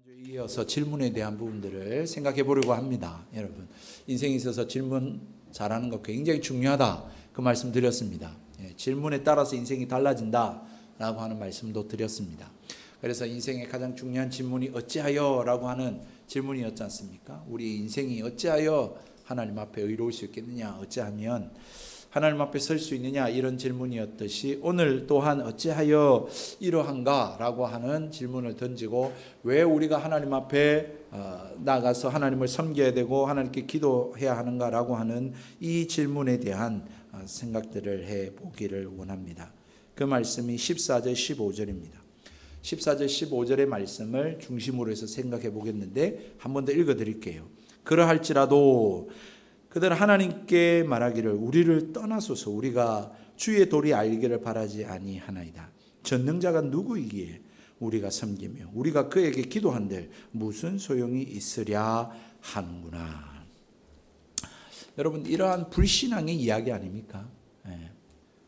지난주에 이어서 질문에 대한 부분들을 생각해 보려고 합니다. 여러분, 인생에 있어서 질문 잘하는 거 굉장히 중요하다, 그 말씀 드렸습니다. 질문에 따라서 인생이 달라진다 라고 하는 말씀도 드렸습니다. 그래서 인생의 가장 중요한 질문이 어찌하여 라고 하는 질문이었지 않습니까? 우리 인생이 어찌하여 하나님 앞에 의로울 수 있겠느냐, 어찌하면 하나님 앞에 설 수 있느냐, 이런 질문이었듯이 오늘 또한 어찌하여 이러한가 라고 하는 질문을 던지고, 왜 우리가 하나님 앞에 나가서 하나님을 섬겨야 되고 하나님께 기도해야 하는가 라고 하는 이 질문에 대한 생각들을 해보기를 원합니다. 그 말씀이 14절 15절입니다. 14절 15절의 말씀을 중심으로 해서 생각해 보겠는데, 한 번 더 읽어 드릴게요. 그러할지라도 그들은 하나님께 말하기를 우리를 떠나소서, 우리가 주의 도리 알기를 바라지 아니하나이다. 전능자가 누구이기에 우리가 섬기며 우리가 그에게 기도한들 무슨 소용이 있으랴 하는구나. 여러분, 이러한 불신앙의 이야기 아닙니까?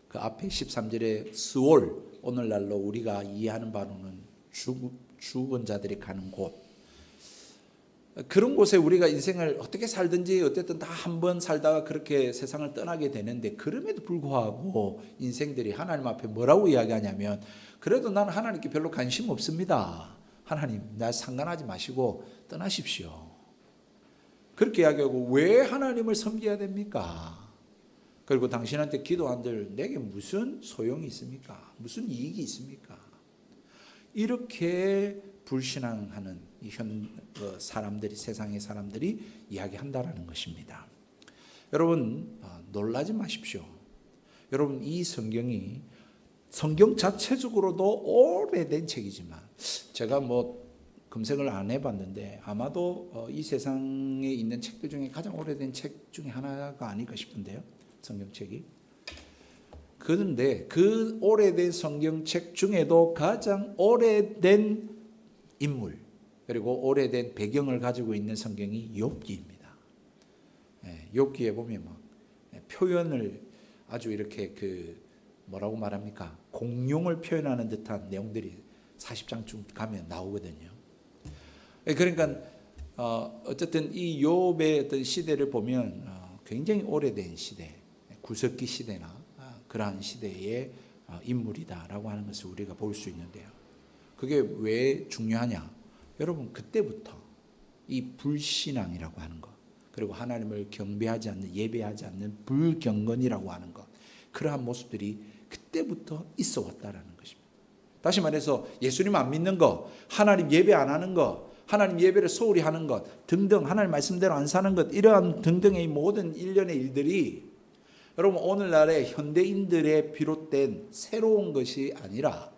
그 앞에 13절의 스올, 오늘날로 우리가 이해하는 바로는 죽은 자들이 가는 곳, 그런 곳에 우리가 인생을 어떻게 살든지 어쨌든 다 한 번 살다가 그렇게 세상을 떠나게 되는데, 그럼에도 불구하고 인생들이 하나님 앞에 뭐라고 이야기하냐면, 그래도 나는 하나님께 별로 관심 없습니다. 하나님, 나 상관하지 마시고 떠나십시오. 그렇게 이야기하고, 왜 하나님을 섬겨야 됩니까? 그리고 당신한테 기도한들 내게 무슨 소용이 있습니까? 무슨 이익이 있습니까? 이렇게 불신앙하는 사람들이, 세상의 사람들이 이야기한다라는 것입니다. 여러분, 놀라지 마십시오. 여러분, 이 성경 자체적으로도 오래된 책이지만, 제가 검색을 안 해봤는데 아마도 이 세상에 있는 책들 중에 가장 오래된 책 중에 하나가 아닐까 싶은데요, 성경책이. 그런데 그 오래된 성경책 중에도 가장 오래된 인물, 그리고 오래된 배경을 가지고 있는 성경이 욥기입니다. 욥기에 보면 표현을 아주 이렇게 뭐라고 말합니까? 공룡을 표현하는 듯한 내용들이 40장쯤 가면 나오거든요. 그러니까 어쨌든 이 욥의 어떤 시대를 보면 굉장히 오래된 시대, 구석기 시대나 그러한 시대의 인물이다라고 하는 것을 우리가 볼 수 있는데요. 그게 왜 중요하냐? 여러분, 그때부터 이 불신앙이라고 하는 것, 그리고 하나님을 경배하지 않는, 예배하지 않는 불경건이라고 하는 것, 그러한 모습들이 그때부터 있어 왔다라는 것입니다. 다시 말해서 예수님 안 믿는 것, 하나님 예배 안 하는 것, 하나님 예배를 소홀히 하는 것 등등, 하나님 말씀대로 안 사는 것, 이러한 등등의 모든 일련의 일들이 여러분, 오늘날의 현대인들의 비롯된 새로운 것이 아니라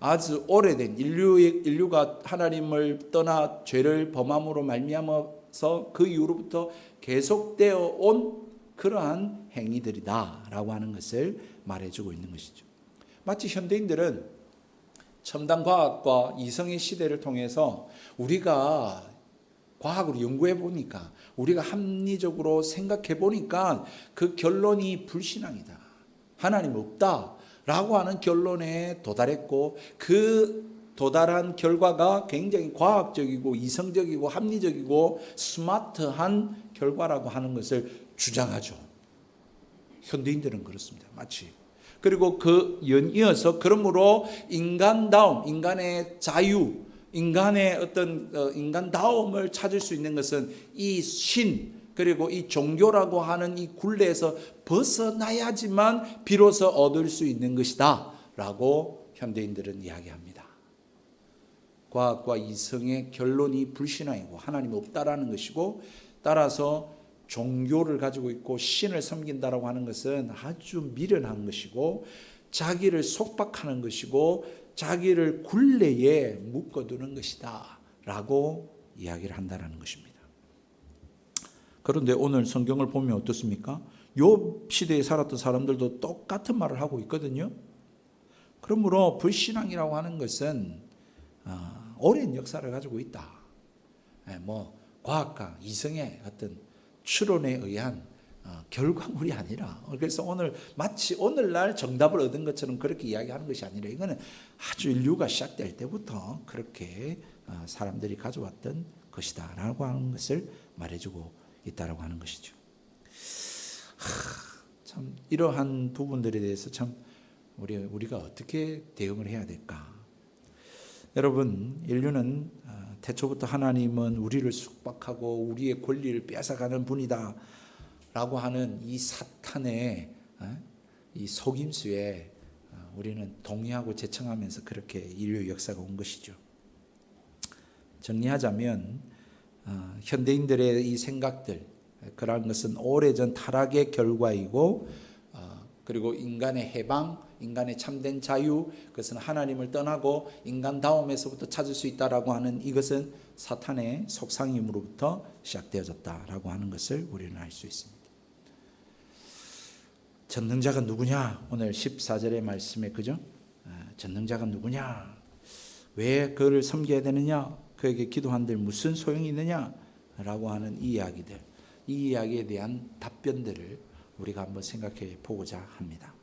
아주 오래된 인류가 하나님을 떠나 죄를 범함으로 말미암아서 그 이후로부터 계속되어 온 그러한 행위들이다라고 하는 것을 말해주고 있는 것이죠. 마치 현대인들은 첨단 과학과 이성의 시대를 통해서 우리가 과학으로 연구해 보니까, 우리가 합리적으로 생각해 보니까 그 결론이 불신앙이다, 하나님 없다 라고 하는 결론에 도달했고, 그 도달한 결과가 굉장히 과학적이고 이성적이고 합리적이고 스마트한 결과라고 하는 것을 주장하죠. 현대인들은 그렇습니다. 마치. 그리고 그 연이어서 그러므로 인간다움, 인간의 자유, 인간의 어떤 인간다움을 찾을 수 있는 것은 이 신, 그리고 이 종교라고 하는 이 굴레에서 벗어나야지만 비로소 얻을 수 있는 것이다 라고 현대인들은 이야기합니다. 과학과 이성의 결론이 불신앙이고 하나님이 없다라는 것이고, 따라서 종교를 가지고 있고 신을 섬긴다라고 하는 것은 아주 미련한 것이고, 자기를 속박하는 것이고, 자기를 굴레에 묶어두는 것이다 라고 이야기를 한다는 것입니다. 그런데 오늘 성경을 보면 어떻습니까? 욥 시대에 살았던 사람들도 똑같은 말을 하고 있거든요. 그러므로 불신앙이라고 하는 것은 오랜 역사를 가지고 있다. 과학과 이성의 어떤 추론에 의한 결과물이 아니라, 그래서 마치 오늘날 정답을 얻은 것처럼 그렇게 이야기하는 것이 아니라, 이거는 아주 인류가 시작될 때부터 그렇게 사람들이 가져왔던 것이다라고 하는 것을 말해주고 있다라고 하는 것이죠. 참 이러한 부분들에 대해서 참 우리가 어떻게 대응을 해야 될까? 여러분, 인류는 태초부터 하나님은 우리를 숙박하고 우리의 권리를 뺏어가는 분이다 라고 하는 이 사탄의 이 속임수에 우리는 동의하고 제청하면서 그렇게 인류 역사가 온 것이죠. 정리하자면 현대인들의 이 생각들, 그러한 것은 오래전 타락의 결과이고, 그리고 인간의 해방, 인간의 참된 자유, 그것은 하나님을 떠나고 인간다움에서부터 찾을 수 있다라고 하는 이것은 사탄의 속상임으로부터 시작되어졌다라고 하는 것을 우리는 알 수 있습니다. 전능자가 누구냐? 오늘 14절의 말씀에 그죠? 전능자가 누구냐? 왜 그를 섬겨야 되느냐? 그에게 기도한들 무슨 소용이 있느냐? 라고 하는 이 이야기들, 이 이야기에 대한 답변들을 우리가 한번 생각해 보고자 합니다.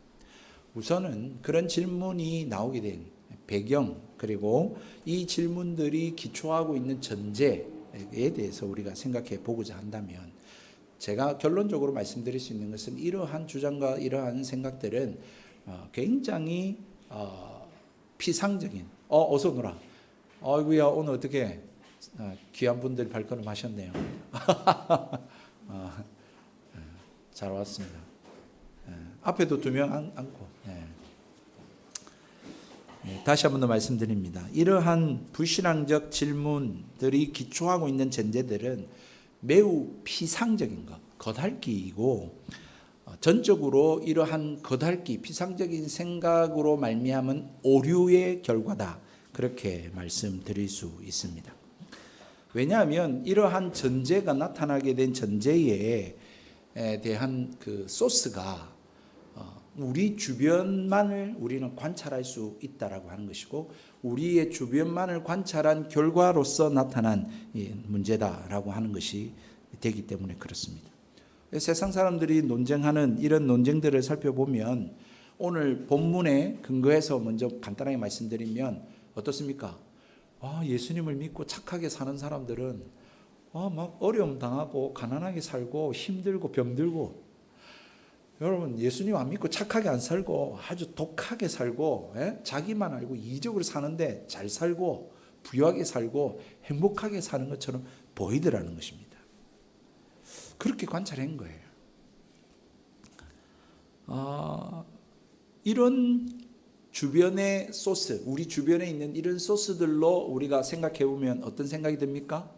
우선은 그런 질문이 나오게 된 배경, 그리고 이 질문들이 기초하고 있는 전제에 대해서 우리가 생각해 보고자 한다면, 제가 결론적으로 말씀드릴 수 있는 것은 이러한 주장과 이러한 생각들은 굉장히 피상적인, 어서 오너라, 아이고야 오늘 어떻게 귀한 분들 발걸음 하셨네요. 잘 왔습니다. 앞에도 2명 앉고. 다시 한 번 더 말씀드립니다. 이러한 불신앙적 질문들이 기초하고 있는 전제들은 매우 피상적인 것, 겉핥기이고, 전적으로 이러한 겉핥기, 피상적인 생각으로 말미암은 오류의 결과다, 그렇게 말씀드릴 수 있습니다. 왜냐하면 이러한 전제가 나타나게 된 전제에 대한 그 소스가 우리 주변만을 우리는 관찰할 수 있다라고 하는 것이고, 우리의 주변만을 관찰한 결과로서 나타난 문제다라고 하는 것이 되기 때문에 그렇습니다. 세상 사람들이 논쟁하는 이런 논쟁들을 살펴보면, 오늘 본문에 근거해서 먼저 간단하게 말씀드리면 어떻습니까? 예수님을 믿고 착하게 사는 사람들은 막 어려움 당하고 가난하게 살고 힘들고 병들고, 여러분 예수님 안 믿고 착하게 안 살고 아주 독하게 살고, 자기만 알고 이기적으로 사는데 잘 살고 부유하게 살고 행복하게 사는 것처럼 보이더라는 것입니다. 그렇게 관찰한 거예요. 이런 주변의 소스, 우리 주변에 있는 이런 소스들로 우리가 생각해 보면 어떤 생각이 듭니까?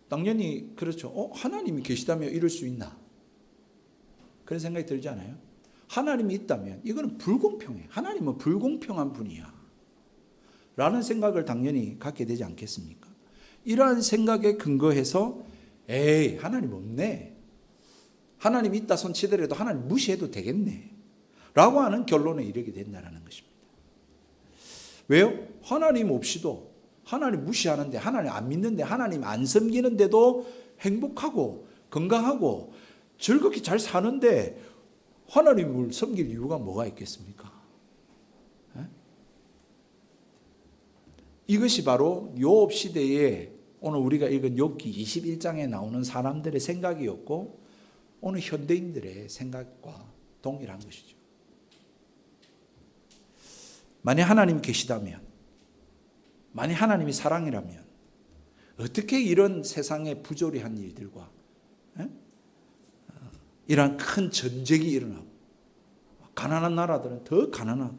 당연히 그렇죠. 하나님이 계시다면 이럴 수 있나? 그런 생각이 들지 않아요? 하나님이 있다면 이거는 불공평해. 하나님은 불공평한 분이야 라는 생각을 당연히 갖게 되지 않겠습니까? 이러한 생각에 근거해서 에이 하나님 없네, 하나님 있다 손치더라도 하나님 무시해도 되겠네 라고 하는 결론에 이르게 된다는 것입니다. 왜요? 하나님 없이도, 하나님 무시하는데, 하나님 안 믿는데, 하나님 안 섬기는데도 행복하고 건강하고 즐겁게 잘 사는데 하나님을 섬길 이유가 뭐가 있겠습니까? 이것이 바로 욥 시대에 오늘 우리가 읽은 욥기 21장에 나오는 사람들의 생각이었고, 오늘 현대인들의 생각과 동일한 것이죠. 만약 하나님이 계시다면, 만약 하나님이 사랑이라면 어떻게 이런 세상의 부조리한 일들과 이러한 큰 전쟁이 일어나고 가난한 나라들은 더 가난하고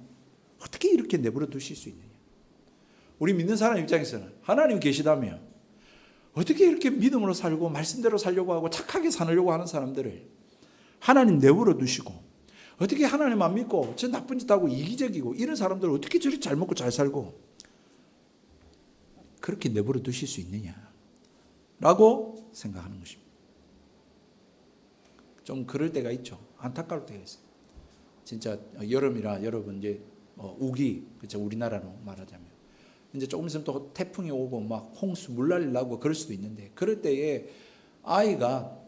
어떻게 이렇게 내버려 두실 수 있느냐? 우리 믿는 사람 입장에서는 하나님 계시다면 어떻게 이렇게 믿음으로 살고 말씀대로 살려고 하고 착하게 살려고 하는 사람들을 하나님 내버려 두시고, 어떻게 하나님 안 믿고 저 나쁜 짓 하고 이기적이고 이런 사람들을 어떻게 저렇게 잘 먹고 잘 살고 그렇게 내버려 두실 수 있느냐라고 생각하는 것입니다. 좀 그럴 때가 있죠. 안타까울 때가 있어요. 진짜 여름이라 여러분 이제 우기, 그렇죠, 우리나라로 말하자면 이제 조금 있으면 또 태풍이 오고 막 홍수 물난리 나고 그럴 수도 있는데, 그럴 때에 아이가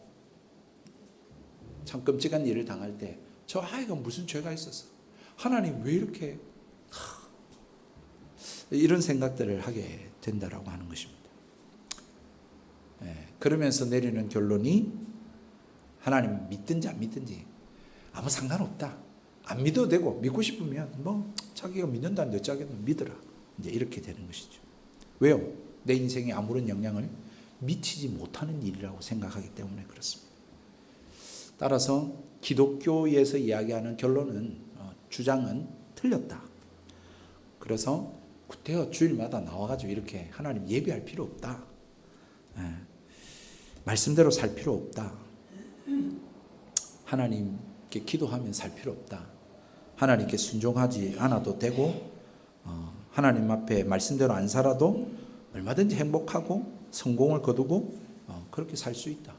참 끔찍한 일을 당할 때 저 아이가 무슨 죄가 있었어? 하나님 왜 이렇게 이런 생각들을 하게 된다라고 하는 것입니다. 그러면서 내리는 결론이 하나님 믿든지 안 믿든지 아무 상관없다. 안 믿어도 되고 믿고 싶으면 뭐 자기가 믿는다는데 자기는 믿어라. 이제 이렇게 되는 것이죠. 왜요? 내 인생에 아무런 영향을 미치지 못하는 일이라고 생각하기 때문에 그렇습니다. 따라서 기독교에서 이야기하는 결론은 주장은 틀렸다. 그래서 구태여 주일마다 나와가지고 이렇게 하나님 예배할 필요 없다. 말씀대로 살 필요 없다. 하나님께 기도하면 살 필요 없다. 하나님께 순종하지 않아도 되고 하나님 앞에 말씀대로 안 살아도 얼마든지 행복하고 성공을 거두고 그렇게 살 수 있다.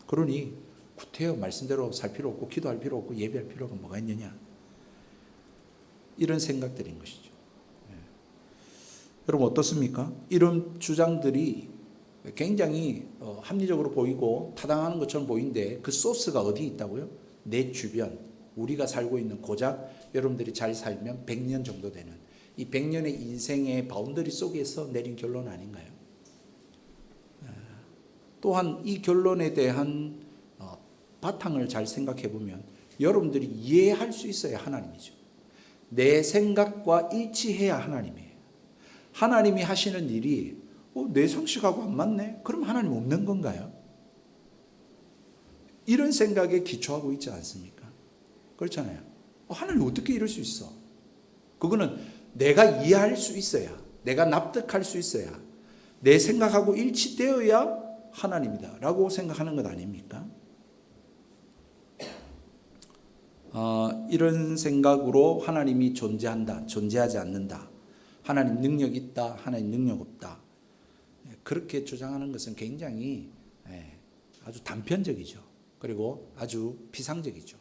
그러니 구태여 말씀대로 살 필요 없고 기도할 필요 없고 예배할 필요가 뭐가 있느냐. 이런 생각들인 것이죠. 여러분 어떻습니까? 이런 주장들이 굉장히 합리적으로 보이고 타당하는 것처럼 보이는데 그 소스가 어디에 있다고요? 내 주변, 우리가 살고 있는 고작 여러분들이 잘 살면 100년 정도 되는 이 100년의 인생의 바운더리 속에서 내린 결론 아닌가요? 또한 이 결론에 대한 바탕을 잘 생각해 보면 여러분들이 이해할 수 있어야 하나님이죠. 내 생각과 일치해야 하나님이에요. 하나님이 하시는 일이 내 상식하고 안 맞네? 그럼 하나님 없는 건가요? 이런 생각에 기초하고 있지 않습니까? 그렇잖아요. 하나님 어떻게 이럴 수 있어? 그거는 내가 이해할 수 있어야, 내가 납득할 수 있어야, 내 생각하고 일치되어야 하나님이다 라고 생각하는 것 아닙니까? 이런 생각으로 하나님이 존재한다, 존재하지 않는다, 하나님 능력 있다, 하나님 능력 없다, 그렇게 주장하는 것은 굉장히 아주 단편적이죠. 그리고 아주 피상적이죠.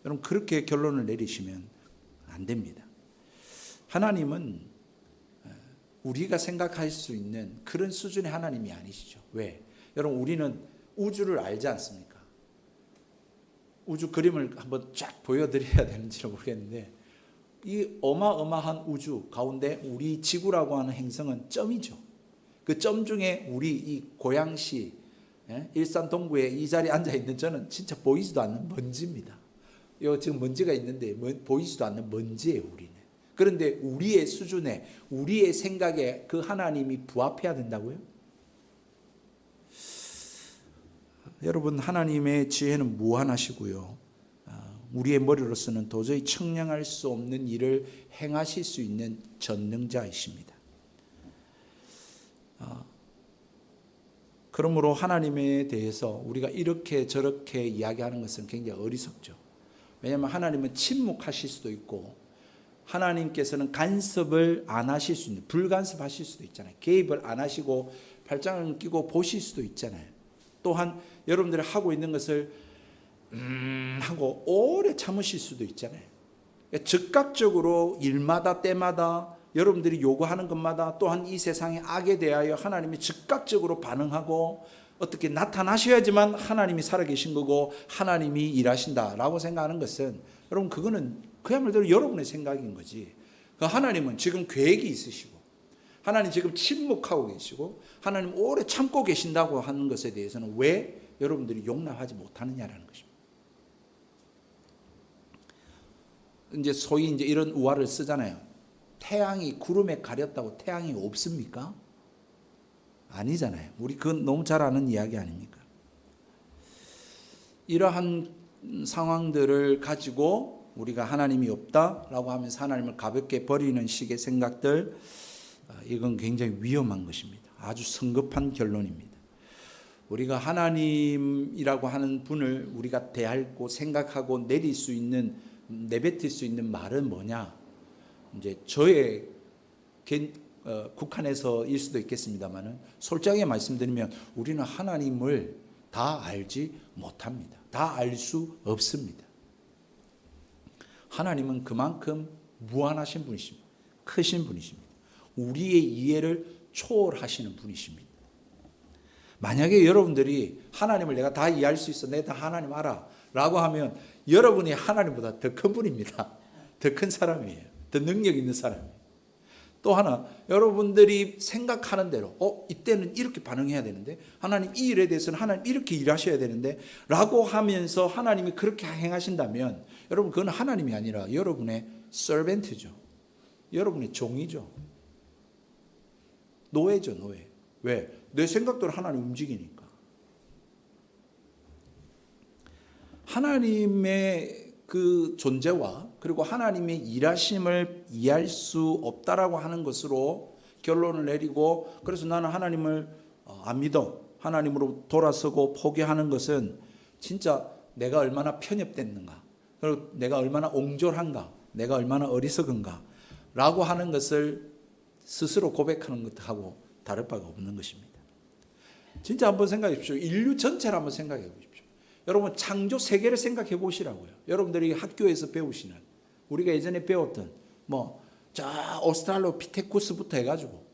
여러분 그렇게 결론을 내리시면 안 됩니다. 하나님은 우리가 생각할 수 있는 그런 수준의 하나님이 아니시죠. 왜? 여러분 우리는 우주를 알지 않습니까? 우주 그림을 한번 쫙 보여드려야 되는지 모르겠는데 이 어마어마한 우주 가운데 우리 지구라고 하는 행성은 점이죠. 그 점 중에 우리 이 고양시 일산 동구에 이 자리에 앉아있는 저는 진짜 보이지도 않는 먼지입니다. 요 지금 먼지가 있는데 보이지도 않는 먼지예요 우리는. 그런데 우리의 수준에 우리의 생각에 그 하나님이 부합해야 된다고요? 여러분 하나님의 지혜는 무한하시고요. 우리의 머리로서는 도저히 측량할 수 없는 일을 행하실 수 있는 전능자이십니다. 그러므로 하나님에 대해서 우리가 이렇게 저렇게 이야기하는 것은 굉장히 어리석죠. 왜냐하면 하나님은 침묵하실 수도 있고 하나님께서는 간섭을 안 하실 수 있는, 불간섭하실 수도 있잖아요. 개입을 안 하시고 팔짱을 끼고 보실 수도 있잖아요. 또한 여러분들이 하고 있는 것을 하고 오래 참으실 수도 있잖아요. 즉각적으로 일마다 때마다 여러분들이 요구하는 것마다 또한 이 세상의 악에 대하여 하나님이 즉각적으로 반응하고 어떻게 나타나셔야지만 하나님이 살아계신 거고 하나님이 일하신다라고 생각하는 것은 여러분 그거는 그야말로 여러분의 생각인 거지. 하나님은 지금 계획이 있으시고 하나님 지금 침묵하고 계시고 하나님 오래 참고 계신다고 하는 것에 대해서는 왜 여러분들이 용납하지 못하느냐라는 것입니다. 이제 소위 이제 이런 우화를 쓰잖아요. 태양이 구름에 가렸다고 태양이 없습니까? 아니잖아요. 우리 그건 너무 잘 아는 이야기 아닙니까? 이러한 상황들을 가지고 우리가 하나님이 없다라고 하면서 하나님을 가볍게 버리는 식의 생각들, 이건 굉장히 위험한 것입니다. 아주 성급한 결론입니다. 우리가 하나님이라고 하는 분을 우리가 대하고 생각하고 내릴 수 있는, 내뱉을 수 있는 말은 뭐냐? 이제 저의 국한에서일 수도 있겠습니다만은 솔직하게 말씀드리면 우리는 하나님을 다 알지 못합니다. 다 알 수 없습니다. 하나님은 그만큼 무한하신 분이십니다. 크신 분이십니다. 우리의 이해를 초월하시는 분이십니다. 만약에 여러분들이 하나님을 내가 다 이해할 수 있어, 내가 다 하나님 알아 라고 하면 여러분이 하나님보다 더 큰 분입니다. 더 큰 사람이에요. 더 능력 있는 사람이에요. 또 하나, 여러분들이 생각하는 대로 이때는 이렇게 반응해야 되는데, 하나님 이 일에 대해서는 하나님 이렇게 일하셔야 되는데 라고 하면서 하나님이 그렇게 행하신다면 여러분 그건 하나님이 아니라 여러분의 서벤트죠. 여러분의 종이죠. 노예죠, 노예. 왜? 내 생각대로 하나님 움직이니까. 하나님의 그 존재와 그리고 하나님의 일하심을 이해할 수 없다라고 하는 것으로 결론을 내리고, 그래서 나는 하나님을 안 믿어, 하나님으로 돌아서고 포기하는 것은 진짜 내가 얼마나 편협됐는가, 그리고 내가 얼마나 옹졸한가, 내가 얼마나 어리석은가 라고 하는 것을 스스로 고백하는 것하고 다를 바가 없는 것입니다. 진짜 한번 생각해 보십시오. 인류 전체를 한번 생각해 보십시오. 여러분 창조 세계를 생각해 보시라고요. 여러분들이 학교에서 배우시는, 우리가 예전에 배웠던 저 오스트랄로피테쿠스부터 해가지고,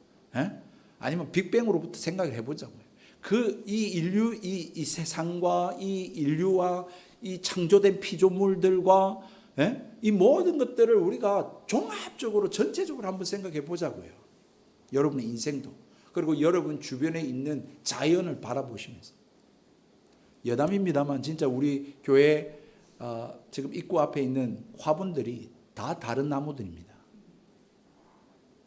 아니면 빅뱅으로부터 생각을 해보자고요. 이 인류, 이 세상과 이 인류와 이 창조된 피조물들과 이 모든 것들을 우리가 종합적으로 전체적으로 한번 생각해 보자고요. 여러분의 인생도, 그리고 여러분 주변에 있는 자연을 바라보시면서. 여담입니다만 진짜 우리 교회 지금 입구 앞에 있는 화분들이 다 다른 나무들입니다.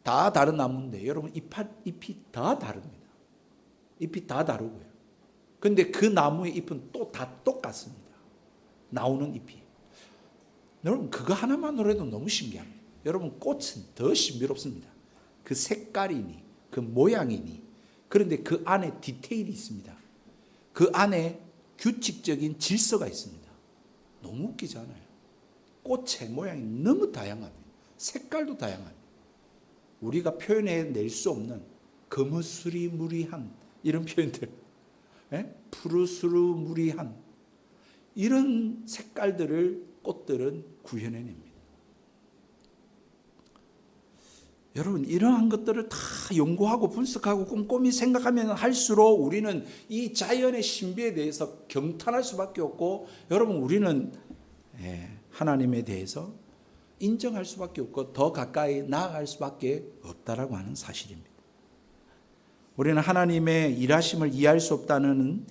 다 다른 나무인데 여러분 잎이 다 다릅니다. 잎이 다 다르고요. 근데 그 나무의 잎은 또 다 똑같습니다. 나오는 잎이. 여러분 그거 하나만으로 해도 너무 신기합니다. 여러분 꽃은 더 신비롭습니다. 그 색깔이니 그 모양이니, 그런데 그 안에 디테일이 있습니다. 그 안에 규칙적인 질서가 있습니다. 너무 웃기지 않아요? 꽃의 모양이 너무 다양합니다. 색깔도 다양합니다. 우리가 표현해낼 수 없는 거무스리무리한 이런 표현들, 푸르스르무리한 이런 색깔들을 꽃들은 구현해냅니다. 여러분 이러한 것들을 다 연구하고 분석하고 꼼꼼히 생각하면 할수록 우리는 이 자연의 신비에 대해서 경탄할 수밖에 없고, 여러분 우리는 하나님에 대해서 인정할 수밖에 없고 더 가까이 나아갈 수밖에 없다라고 하는 사실입니다. 우리는 하나님의 일하심을 이해할 수 없다는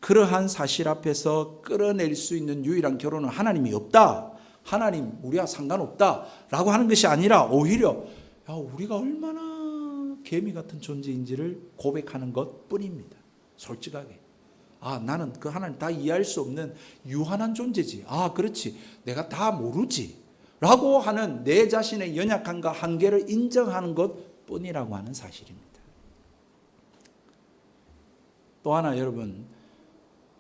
그러한 사실 앞에서 끌어낼 수 있는 유일한 결론은 하나님이 없다, 하나님 우리와 상관없다라고 하는 것이 아니라 오히려 우리가 얼마나 개미 같은 존재인지를 고백하는 것뿐입니다. 솔직하게. 나는 그 하나님 다 이해할 수 없는 유한한 존재지. 그렇지. 내가 다 모르지. 라고 하는 내 자신의 연약함과 한계를 인정하는 것뿐이라고 하는 사실입니다. 또 하나 여러분,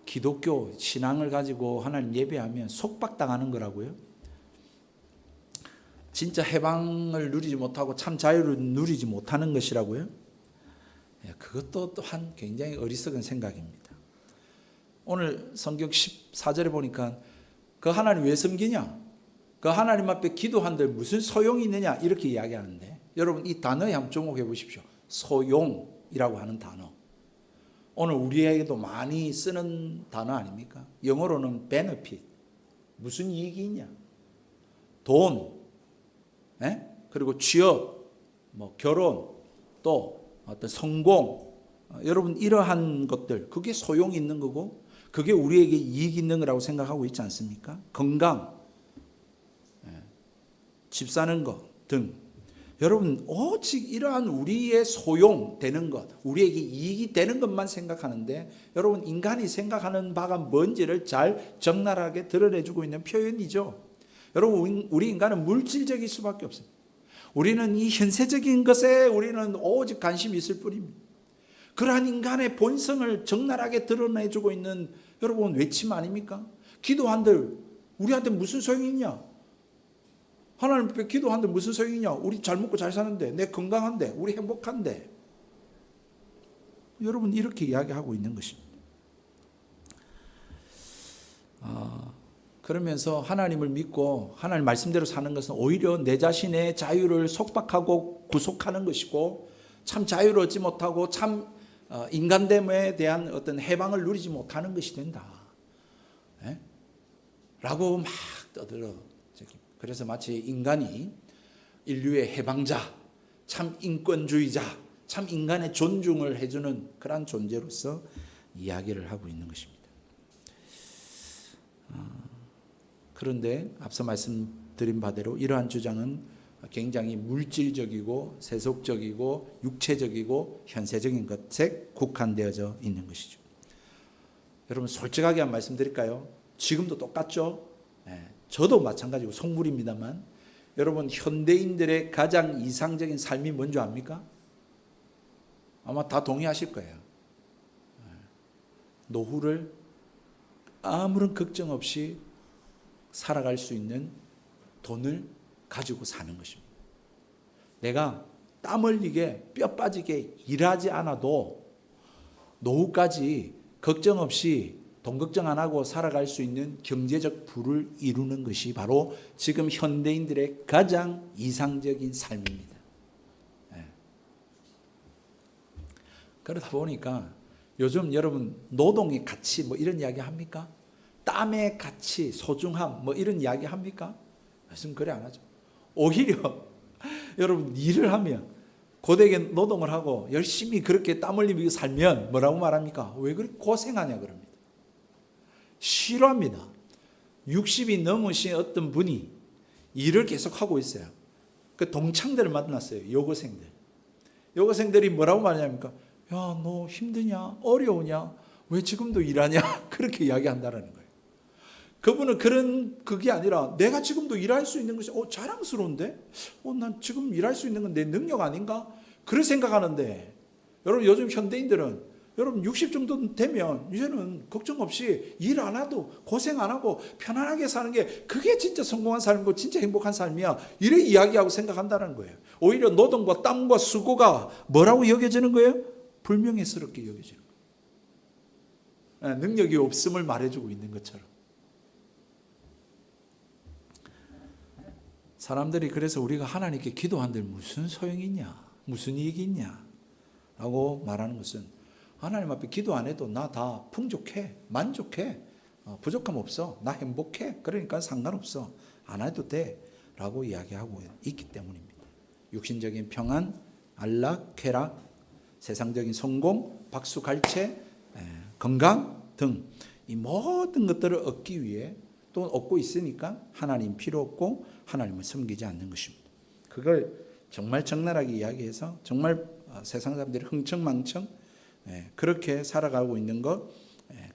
기독교 신앙을 가지고 하나님 예배하면 속박당하는 거라고요. 진짜 해방을 누리지 못하고 참 자유를 누리지 못하는 것이라고요. 그것도 또한 굉장히 어리석은 생각입니다. 오늘 성경 14절에 보니까 그 하나님 왜 섬기냐? 그 하나님 앞에 기도한들 무슨 소용이 있느냐? 이렇게 이야기하는데, 여러분 이 단어에 한번 주목해 보십시오. 소용이라고 하는 단어. 오늘 우리에게도 많이 쓰는 단어 아닙니까? 영어로는 benefit. 무슨 이익이 있냐? 돈, 그리고 취업, 결혼, 또 어떤 성공, 여러분 이러한 것들, 그게 소용이 있는 거고 그게 우리에게 이익이 있는 거라고 생각하고 있지 않습니까? 건강, 집 사는 것 등, 여러분 오직 이러한 우리의 소용되는 것, 우리에게 이익이 되는 것만 생각하는데, 여러분 인간이 생각하는 바가 뭔지를 잘 적나라하게 드러내주고 있는 표현이죠. 여러분 우리 인간은 물질적일 수밖에 없습니다. 우리는 이 현세적인 것에 우리는 오직 관심이 있을 뿐입니다. 그러한 인간의 본성을 적나라하게 드러내주고 있는 여러분 외침 아닙니까? 기도한들 우리한테 무슨 소용이 있냐? 하나님 앞에 기도한들 무슨 소용이 있냐? 우리 잘 먹고 잘 사는데, 내 건강한데, 우리 행복한데. 여러분 이렇게 이야기하고 있는 것입니다. 그러면서 하나님을 믿고 하나님 말씀대로 사는 것은 오히려 내 자신의 자유를 속박하고 구속하는 것이고, 참 자유를 얻지 못하고 참 인간됨에 대한 어떤 해방을 누리지 못하는 것이 된다. 라고 막 떠들어. 그래서 마치 인간이 인류의 해방자, 참 인권주의자, 참 인간의 존중을 해주는 그러한 존재로서 이야기를 하고 있는 것입니다. 그런데 앞서 말씀드린 바대로 이러한 주장은 굉장히 물질적이고 세속적이고 육체적이고 현세적인 것에 국한되어져 있는 것이죠. 여러분 솔직하게 한 말씀 드릴까요? 지금도 똑같죠? 저도 마찬가지고 속물입니다만 여러분 현대인들의 가장 이상적인 삶이 뭔지 압니까? 아마 다 동의하실 거예요. 노후를 아무런 걱정 없이 살아갈 수 있는 돈을 가지고 사는 것입니다. 내가 땀 흘리게 뼈 빠지게 일하지 않아도 노후까지 걱정 없이 돈 걱정 안 하고 살아갈 수 있는 경제적 부를 이루는 것이 바로 지금 현대인들의 가장 이상적인 삶입니다. 그러다 보니까 요즘 여러분 노동의 가치 뭐 이런 이야기 합니까? 땀의 가치, 소중함 뭐 이런 이야기 합니까? 말씀 그래 안 하죠. 오히려 여러분 일을 하면 고되게 노동을 하고 열심히 그렇게 땀 흘리며 살면 뭐라고 말합니까? 왜 그렇게 고생하냐 그럽니다. 싫어합니다. 60이 넘으신 어떤 분이 일을 계속하고 있어요. 그 동창들을 만났어요. 여고생들. 여고생들이 뭐라고 말하냐니까? 야, 너 힘드냐? 어려우냐? 왜 지금도 일하냐? 그렇게 이야기한다는 거예요. 그분은 그게 아니라 내가 지금도 일할 수 있는 것이 자랑스러운데? 난 지금 일할 수 있는 건 내 능력 아닌가? 그렇게 생각하는데 여러분 요즘 현대인들은 여러분 60 정도 되면 이제는 걱정 없이 일 안 해도 고생 안 하고 편안하게 사는 게 그게 진짜 성공한 삶이고 진짜 행복한 삶이야. 이래 이야기하고 생각한다는 거예요. 오히려 노동과 땀과 수고가 뭐라고 여겨지는 거예요? 불명예스럽게 여겨지는 거예요. 능력이 없음을 말해주고 있는 것처럼. 사람들이 그래서 우리가 하나님께 기도한들 무슨 소용이 있냐? 무슨 이익이 있냐? 라고 말하는 것은 하나님 앞에 기도 안 해도 나 다 풍족해, 만족해, 부족함 없어, 나 행복해, 그러니까 상관없어, 안 해도 돼 라고 이야기하고 있기 때문입니다. 육신적인 평안, 안락, 쾌락, 세상적인 성공, 박수갈채, 건강 등 이 모든 것들을 얻기 위해 또 얻고 있으니까 하나님 필요 없고 하나님을 섬기지 않는 것입니다. 그걸 정말 적나라하게 이야기해서 정말 세상 사람들이 흥청망청 그렇게 살아가고 있는 것,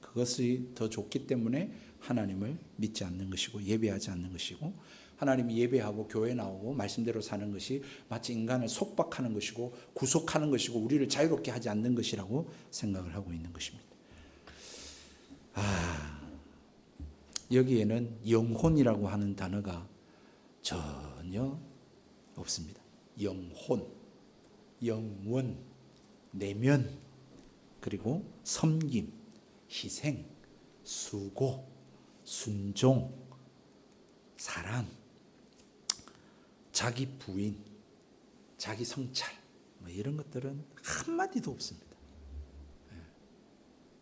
그것이 더 좋기 때문에 하나님을 믿지 않는 것이고 예배하지 않는 것이고, 하나님이 예배하고 교회 나오고 말씀대로 사는 것이 마치 인간을 속박하는 것이고 구속하는 것이고 우리를 자유롭게 하지 않는 것이라고 생각을 하고 있는 것입니다. 여기에는 영혼이라고 하는 단어가 전혀 없습니다. 영혼, 영원, 내면, 그리고 섬김, 희생, 수고, 순종, 사랑, 자기 부인, 자기 성찰, 뭐 이런 것들은 한마디도 없습니다.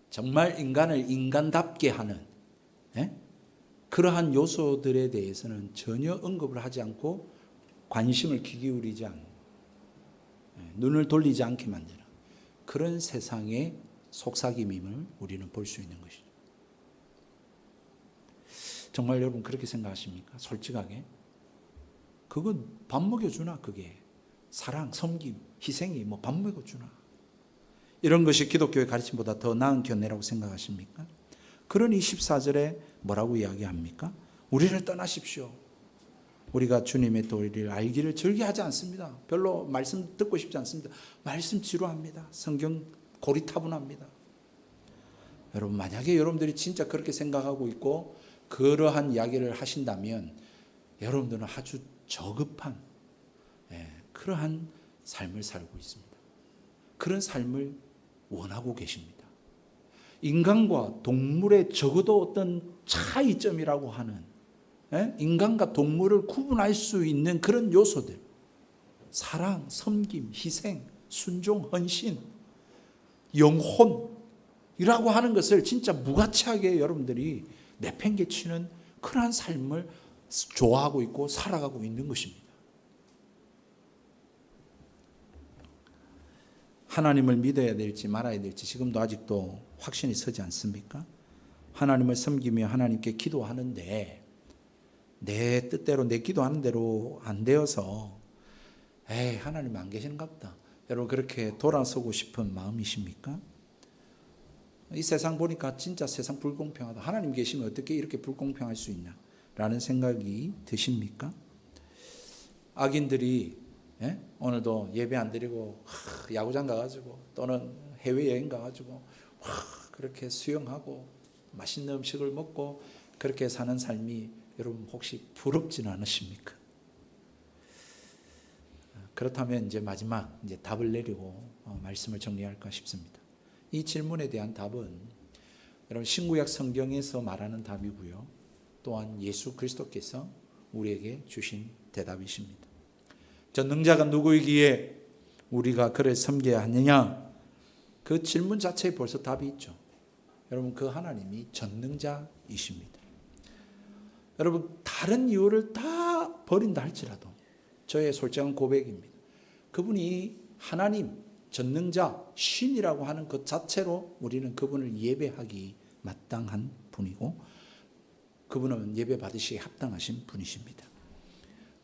정말 인간을 인간답게 하는 그러한 요소들에 대해서는 전혀 언급을 하지 않고 관심을 기울이지 않는, 눈을 돌리지 않게 만드는 그런 세상의 속삭임임을 우리는 볼 수 있는 것이죠. 정말 여러분 그렇게 생각하십니까? 솔직하게. 그건 밥 먹여주나? 그게 사랑, 섬김, 희생이 뭐 밥 먹여주나? 이런 것이 기독교의 가르침보다 더 나은 견해라고 생각하십니까? 그러니 14절에 뭐라고 이야기합니까? 우리를 떠나십시오. 우리가 주님의 도리를 알기를 즐겨하지 않습니다. 별로 말씀 듣고 싶지 않습니다. 말씀 지루합니다. 성경 고리타분합니다. 여러분 만약에 여러분들이 진짜 그렇게 생각하고 있고 그러한 이야기를 하신다면 여러분들은 아주 저급한 그러한 삶을 살고 있습니다. 그런 삶을 원하고 계십니다. 인간과 동물의 적어도 어떤 차이점이라고 하는, 인간과 동물을 구분할 수 있는 그런 요소들, 사랑, 섬김, 희생, 순종, 헌신, 영혼이라고 하는 것을 진짜 무가치하게 여러분들이 내팽개치는 그러한 삶을 좋아하고 있고 살아가고 있는 것입니다. 하나님을 믿어야 될지 말아야 될지 지금도 아직도 확신이 서지 않습니까? 하나님을 섬기며 하나님께 기도하는데 내 뜻대로 내 기도하는 대로 안 되어서 하나님 안 계시는가 보다. 여러분 그렇게 돌아서고 싶은 마음이십니까? 이 세상 보니까 진짜 세상 불공평하다. 하나님 계시면 어떻게 이렇게 불공평할 수 있나? 라는 생각이 드십니까? 악인들이 오늘도 예배 안 드리고 야구장 가가지고 또는 해외여행 가가지고 그렇게 수영하고 맛있는 음식을 먹고 그렇게 사는 삶이 여러분 혹시 부럽지는 않으십니까? 그렇다면 이제 마지막 답을 내리고 말씀을 정리할까 싶습니다. 이 질문에 대한 답은 여러분 신구약 성경에서 말하는 답이고요. 또한 예수 그리스도께서 우리에게 주신 대답이십니다. 전능자가 누구이기에 우리가 그를 섬겨야 하느냐? 그 질문 자체에 벌써 답이 있죠. 여러분 그 하나님이 전능자이십니다. 여러분 다른 이유를 다 버린다 할지라도 저의 솔직한 고백입니다. 그분이 하나님, 전능자, 신이라고 하는 것 자체로 우리는 그분을 예배하기 마땅한 분이고 그분은 예배 받으시기에 합당하신 분이십니다.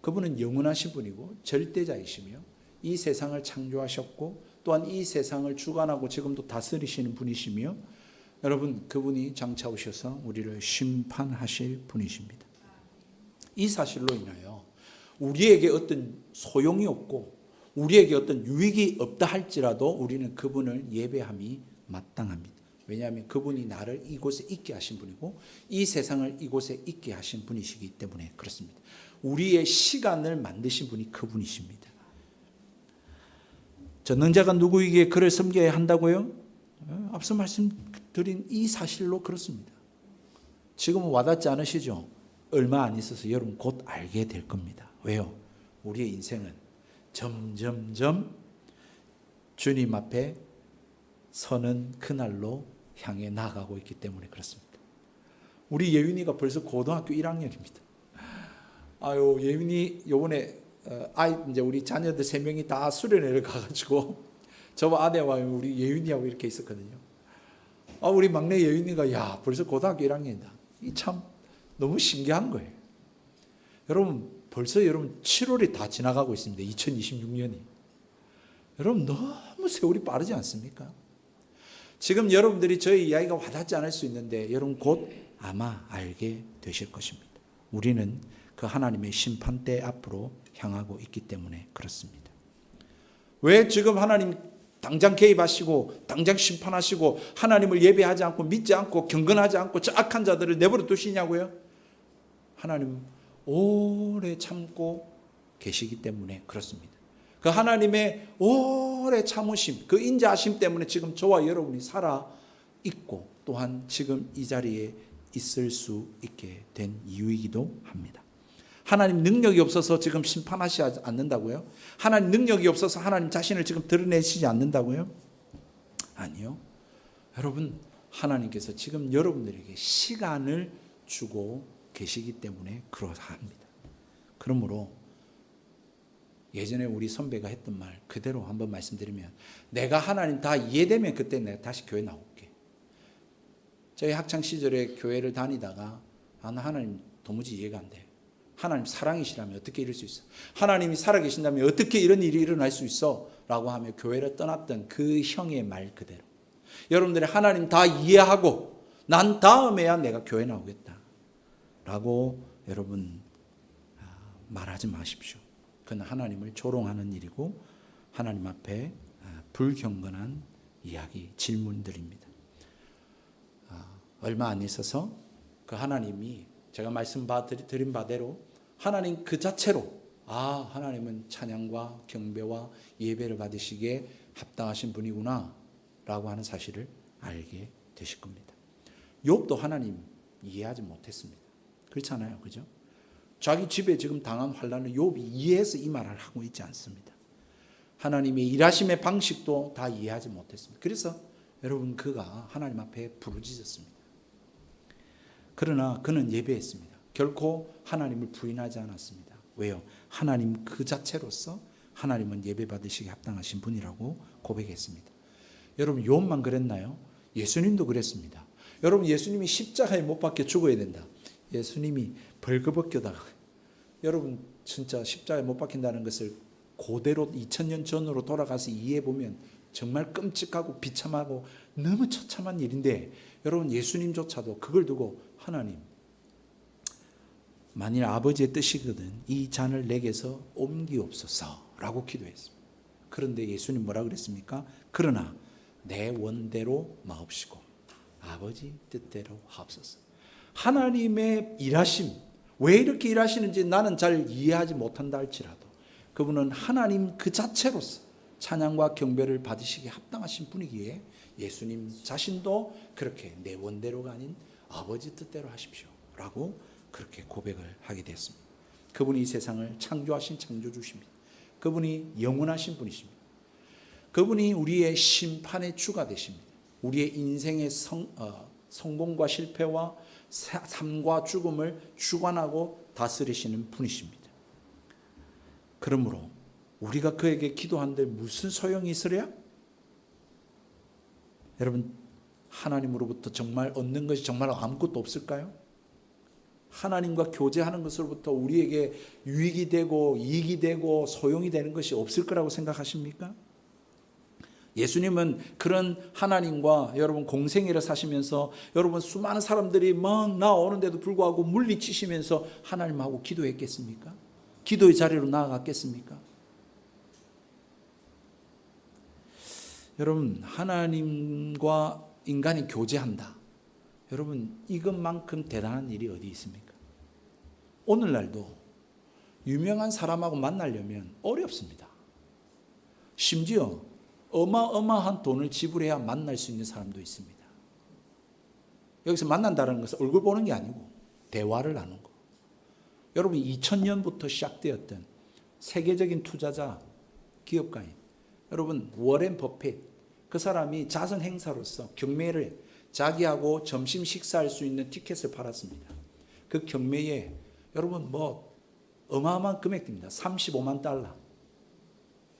그분은 영원하신 분이고 절대자이시며 이 세상을 창조하셨고 또한 이 세상을 주관하고 지금도 다스리시는 분이시며 여러분 그분이 장차 오셔서 우리를 심판하실 분이십니다. 이 사실로 인하여 우리에게 어떤 소용이 없고 우리에게 어떤 유익이 없다 할지라도 우리는 그분을 예배함이 마땅합니다. 왜냐하면 그분이 나를 이곳에 있게 하신 분이고 이 세상을 이곳에 있게 하신 분이시기 때문에 그렇습니다. 우리의 시간을 만드신 분이 그분이십니다. 전능자가 누구이기에 그를 섬겨야 한다고요? 앞서 말씀드린 이 사실로 그렇습니다. 지금은 와닿지 않으시죠? 얼마 안 있어서 여러분 곧 알게 될 겁니다. 왜요? 우리의 인생은 점점점 주님 앞에 서는 그날로 향해 나아가고 있기 때문에 그렇습니다. 우리 예윤이가 벌써 고등학교 1학년입니다. 아유, 예윤이 요번에 이제 우리 자녀들 3명이 다 수련회를 가가지고 저와 아내와 우리 예윤이하고 이렇게 있었거든요. 우리 막내 예윤이가 벌써 고등학교 1학년이다. 이 참 너무 신기한 거예요. 여러분 벌써 여러분 7월이 다 지나가고 있습니다. 2026년이. 여러분 너무 세월이 빠르지 않습니까? 지금 여러분들이 저희 이야기가 와닿지 않을 수 있는데 여러분 곧 아마 알게 되실 것입니다. 우리는 그 하나님의 심판대 앞으로 향하고 있기 때문에 그렇습니다. 왜 지금 하나님 당장 개입하시고 당장 심판하시고 하나님을 예배하지 않고 믿지 않고 경건하지 않고 저 악한 자들을 내버려 두시냐고요? 하나님 오래 참고 계시기 때문에 그렇습니다. 그 하나님의 오래 참으심, 그 인자하심 때문에 지금 저와 여러분이 살아 있고 또한 지금 이 자리에 있을 수 있게 된 이유이기도 합니다. 하나님 능력이 없어서 지금 심판하시지 않는다고요? 하나님 능력이 없어서 하나님 자신을 지금 드러내시지 않는다고요? 아니요. 여러분 하나님께서 지금 여러분들에게 시간을 주고 계시기 때문에 그러합니다. 그러므로 예전에 우리 선배가 했던 말 그대로 한번 말씀드리면 내가 하나님 다 이해되면 그때 내가 다시 교회 나올게. 저희 학창시절에 교회를 다니다가 나 하나님 도무지 이해가 안 돼. 하나님 사랑이시라면 어떻게 이럴 수 있어? 하나님이 살아계신다면 어떻게 이런 일이 일어날 수 있어? 라고 하며 교회를 떠났던 그 형의 말 그대로 여러분들이 하나님 다 이해하고 난 다음에야 내가 교회 나오겠다 라고 여러분 말하지 마십시오. 그건 하나님을 조롱하는 일이고 하나님 앞에 불경건한 이야기, 질문들입니다. 얼마 안 있어서 그 하나님이 제가 말씀드린 바대로 하나님 그 자체로 하나님은 찬양과 경배와 예배를 받으시기에 합당하신 분이구나 라고 하는 사실을 알게 되실 겁니다. 욥도 하나님 이해하지 못했습니다. 그렇잖아요. 그죠? 자기 집에 지금 당한 환난을 욥이 이해해서 이 말을 하고 있지 않습니다. 하나님의 일하심의 방식도 다 이해하지 못했습니다. 그래서 여러분 그가 하나님 앞에 부르짖었습니다. 그러나 그는 예배했습니다. 결코 하나님을 부인하지 않았습니다. 왜요? 하나님 그 자체로서 하나님은 예배 받으시기 합당하신 분이라고 고백했습니다. 여러분 요한만 그랬나요? 예수님도 그랬습니다. 여러분 예수님이 십자가에 못 박혀 죽어야 된다. 예수님이 벌거벗겨다가 여러분 진짜 십자가에 못 박힌다는 것을 그대로 2000년 전으로 돌아가서 이해해 보면 정말 끔찍하고 비참하고 너무 처참한 일인데 여러분 예수님조차도 그걸 두고 하나님 만일 아버지의 뜻이거든 이 잔을 내게서 옮기옵소서라고 기도했습니다. 그런데 예수님 뭐라 그랬습니까? 그러나 내 원대로 마옵시고 아버지 뜻대로 하옵소서. 하나님의 일하심, 왜 이렇게 일하시는지 나는 잘 이해하지 못한다 할지라도 그분은 하나님 그 자체로서 찬양과 경배를 받으시기에 합당하신 분이기에 예수님 자신도 그렇게 내 원대로가 아닌 아버지 뜻대로 하십시오 라고 그렇게 고백을 하게 되었습니다. 그분이 이 세상을 창조하신 창조주십니다. 그분이 영원하신 분이십니다. 그분이 우리의 심판의 주가 되십니다. 우리의 인생의 성공과 실패와 삶과 죽음을 주관하고 다스리시는 분이십니다. 그러므로 우리가 그에게 기도하는데 무슨 소용이 있으랴? 여러분 하나님으로부터 정말 얻는 것이 정말 아무것도 없을까요? 하나님과 교제하는 것으로부터 우리에게 유익이 되고 이익이 되고 소용이 되는 것이 없을 거라고 생각하십니까? 예수님은 그런 하나님과 여러분 공생애를 사시면서 여러분 수많은 사람들이 막 나오는데도 불구하고 물리치시면서 하나님하고 기도했겠습니까? 기도의 자리로 나아갔겠습니까? 여러분 하나님과 인간이 교제한다. 여러분 이것만큼 대단한 일이 어디 있습니까? 오늘날도 유명한 사람하고 만나려면 어렵습니다. 심지어 어마어마한 돈을 지불해야 만날 수 있는 사람도 있습니다. 여기서 만난다는 것은 얼굴 보는 게 아니고 대화를 나누는 거. 여러분 2000년부터 시작되었던 세계적인 투자자 기업가인 여러분 워렌 버핏 그 사람이 자선 행사로서 경매를 자기하고 점심 식사할 수 있는 티켓을 팔았습니다. 그 경매에 여러분 뭐 어마어마한 금액입니다. 35만 달러.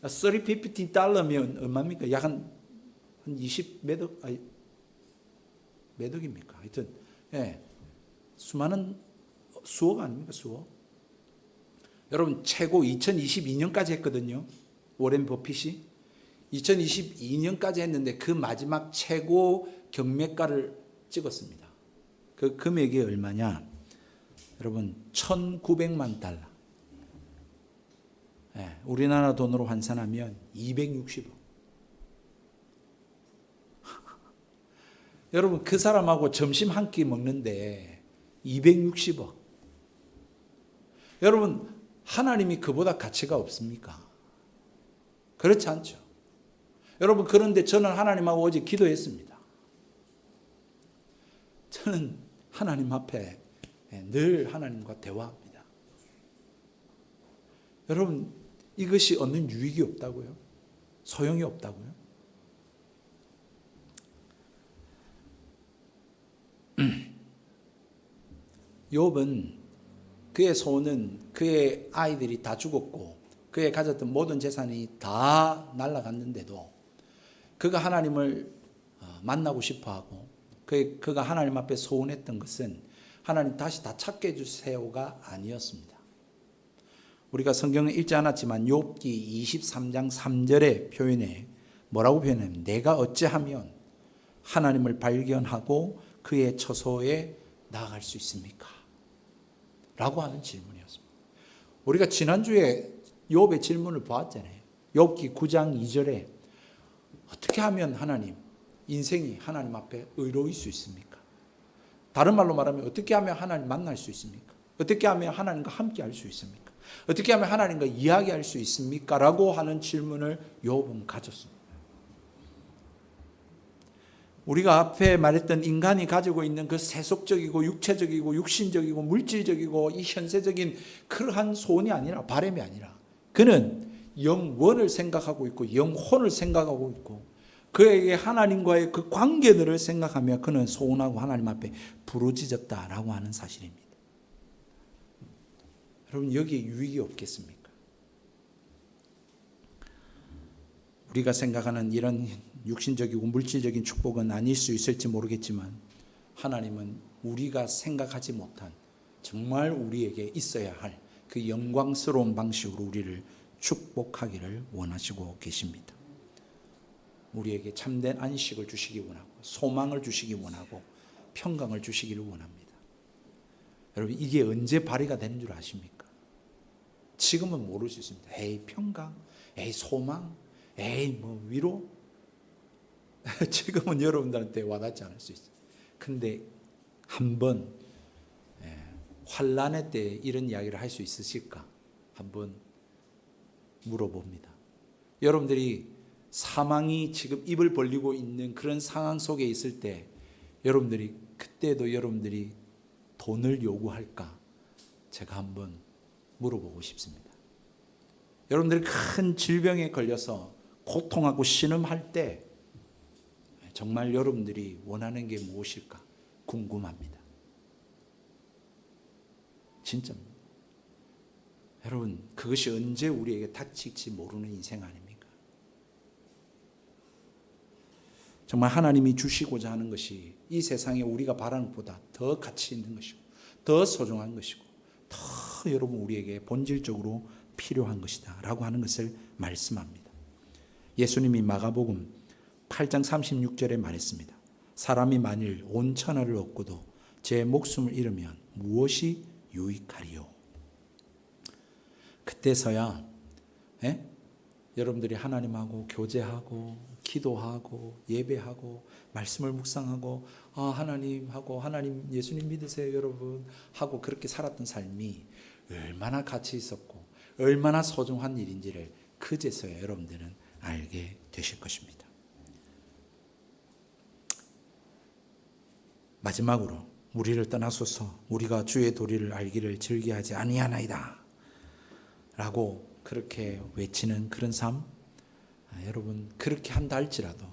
30, 50달러면 얼마입니까? 약 한 20 몇 억, 몇 억입니까? 하여튼 예, 수많은 수억 아닙니까? 수억. 여러분 최고 2022년까지 했거든요. 워렌 버핏이 2022년까지 했는데 그 마지막 최고 경매가를 찍었습니다. 그 금액이 얼마냐? 여러분 1900만 달러. 예, 우리나라 돈으로 환산하면 260억. 여러분 그 사람하고 점심 한 끼 먹는데 260억. 여러분 하나님이 그보다 가치가 없습니까? 그렇지 않죠. 여러분 그런데 저는 하나님하고 어제 기도했습니다. 저는 하나님 앞에 늘 하나님과 대화합니다. 여러분 이것이 얻는 유익이 없다고요? 소용이 없다고요? 욥은 그의 소원은 그의 아이들이 다 죽었고 그의 가졌던 모든 재산이 다 날아갔는데도 그가 하나님을 만나고 싶어하고 그가 하나님 앞에 소원했던 것은 하나님 다시 다 찾게 해주세요가 아니었습니다. 우리가 성경을 읽지 않았지만 욥기 23장 3절의 표현에 뭐라고 표현하냐면 내가 어찌하면 하나님을 발견하고 그의 처소에 나아갈 수 있습니까? 라고 하는 질문이었습니다. 우리가 지난주에 욥의 질문을 보았잖아요. 욥기 9장 2절에 어떻게 하면 하나님, 인생이 하나님 앞에 의로울 수 있습니까? 다른 말로 말하면 어떻게 하면 하나님 만날 수 있습니까? 어떻게 하면 하나님과 함께 할 수 있습니까? 어떻게 하면 하나님과 이야기할 수 있습니까? 라고 하는 질문을 욥은 가졌습니다. 우리가 앞에 말했던 인간이 가지고 있는 그 세속적이고 육체적이고 육신적이고 물질적이고 이 현세적인 그러한 소원이 아니라 바람이 아니라 그는 영원을 생각하고 있고 영혼을 생각하고 있고 그에게 하나님과의 그 관계들을 생각하며 그는 소원하고 하나님 앞에 부르짖었다라고 하는 사실입니다. 여러분 여기에 유익이 없겠습니까? 우리가 생각하는 이런 육신적이고 물질적인 축복은 아닐 수 있을지 모르겠지만 하나님은 우리가 생각하지 못한 정말 우리에게 있어야 할 그 영광스러운 방식으로 우리를 축복하기를 원하시고 계십니다. 우리에게 참된 안식을 주시기 원하고 소망을 주시기 원하고 평강을 주시기를 원합니다. 여러분, 이게 언제 발휘가 되는 줄 아십니까? 지금은 모를 수 있습니다. 에이 평강, 에이 소망, 에이 뭐 위로. 지금은 여러분들한테 와닿지 않을 수 있어요. 근데 한번 환난의 때 이런 이야기를 할 수 있으실까? 한번 물어봅니다. 여러분들이 사망이 지금 입을 벌리고 있는 그런 상황 속에 있을 때 여러분들이 그때도 여러분들이 돈을 요구할까? 제가 한번 물어보고 싶습니다. 여러분들이 큰 질병에 걸려서 고통하고 신음할 때 정말 여러분들이 원하는 게 무엇일까 궁금합니다. 진짜입니다. 여러분, 그것이 언제 우리에게 닥칠지 모르는 인생 아닙니까? 정말 하나님이 주시고자 하는 것이 이 세상에 우리가 바라는 것보다 더 가치 있는 것이고 더 소중한 것이고 더 여러분 우리에게 본질적으로 필요한 것이다 라고 하는 것을 말씀합니다. 예수님이 마가복음 8장 36절에 말했습니다. 사람이 만일 온 천하를 얻고도 제 목숨을 잃으면 무엇이 유익하리요? 그때서야 여러분들이 하나님하고 교제하고 기도하고 예배하고 말씀을 묵상하고 하나님하고 하나님 예수님 믿으세요 여러분 하고 그렇게 살았던 삶이 얼마나 가치 있었고 얼마나 소중한 일인지를 그제서야 여러분들은 알게 되실 것입니다. 마지막으로 우리를 떠나소서 우리가 주의 도리를 알기를 즐기하지 아니하나이다 라고 그렇게 외치는 그런 삶, 여러분 그렇게 한다 할지라도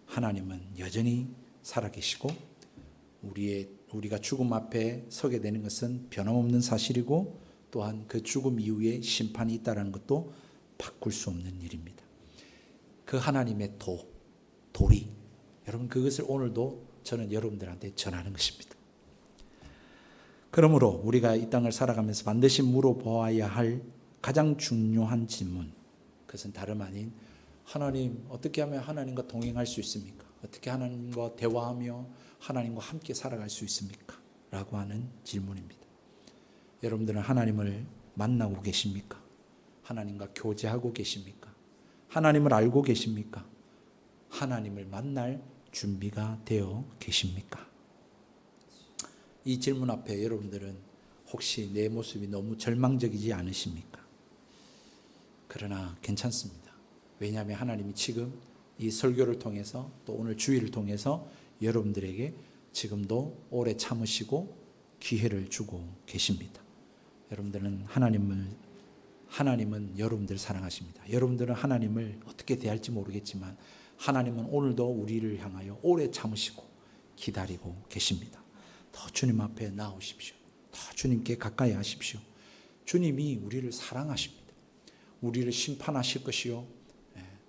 하나님은 여전히 살아계시고 우리가 죽음 앞에 서게 되는 것은 변함없는 사실이고 또한 그 죽음 이후에 심판이 있다는 것도 바꿀 수 없는 일입니다. 그 하나님의 도리, 여러분 그것을 오늘도 저는 여러분들한테 전하는 것입니다. 그러므로 우리가 이 땅을 살아가면서 반드시 물어보아야 할 가장 중요한 질문, 그것은 다름 아닌 하나님 어떻게 하면 하나님과 동행할 수 있습니까? 어떻게 하나님과 대화하며 하나님과 함께 살아갈 수 있습니까? 라고 하는 질문입니다. 여러분들은 하나님을 만나고 계십니까? 하나님과 교제하고 계십니까? 하나님을 알고 계십니까? 하나님을 만날 준비가 되어 계십니까? 이 질문 앞에 여러분들은 혹시 내 모습이 너무 절망적이지 않으십니까? 그러나 괜찮습니다. 왜냐하면 하나님이 지금 이 설교를 통해서 또 오늘 주일을 통해서 여러분들에게 지금도 오래 참으시고 기회를 주고 계십니다. 하나님은 여러분들을 사랑하십니다. 여러분들은 하나님을 어떻게 대할지 모르겠지만 하나님은 오늘도 우리를 향하여 오래 참으시고 기다리고 계십니다. 더 주님 앞에 나오십시오. 더 주님께 가까이 하십시오. 주님이 우리를 사랑하십니다. 우리를 심판하실 것이요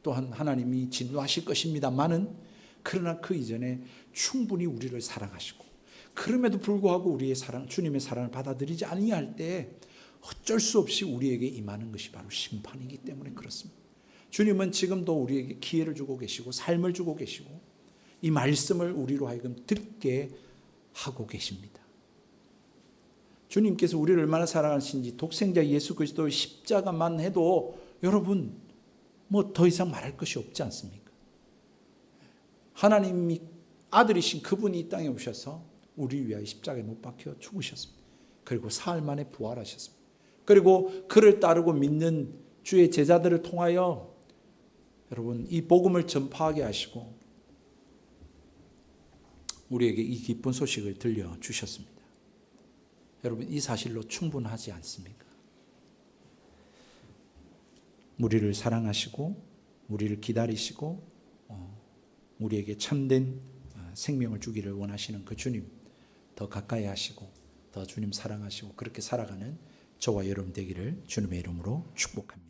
또한 하나님이 진노하실 것입니다만은 그러나 그 이전에 충분히 우리를 사랑하시고 그럼에도 불구하고 우리의 주님의 사랑을 받아들이지 아니할 때 어쩔 수 없이 우리에게 임하는 것이 바로 심판이기 때문에 그렇습니다. 주님은 지금도 우리에게 기회를 주고 계시고 삶을 주고 계시고 이 말씀을 우리로 하여금 듣게 하고 계십니다. 주님께서 우리를 얼마나 사랑하시는지 독생자 예수 그리스도의 십자가만 해도 여러분 뭐 더 이상 말할 것이 없지 않습니까? 하나님이 아들이신 그분이 이 땅에 오셔서 우리 위하여 십자가에 못 박혀 죽으셨습니다. 그리고 사흘 만에 부활하셨습니다. 그리고 그를 따르고 믿는 주의 제자들을 통하여 여러분 이 복음을 전파하게 하시고 우리에게 이 기쁜 소식을 들려주셨습니다. 여러분 이 사실로 충분하지 않습니까? 우리를 사랑하시고 우리를 기다리시고 우리에게 참된 생명을 주기를 원하시는 그 주님 더 가까이 하시고 더 주님 사랑하시고 그렇게 살아가는 저와 여러분 되기를 주님의 이름으로 축복합니다.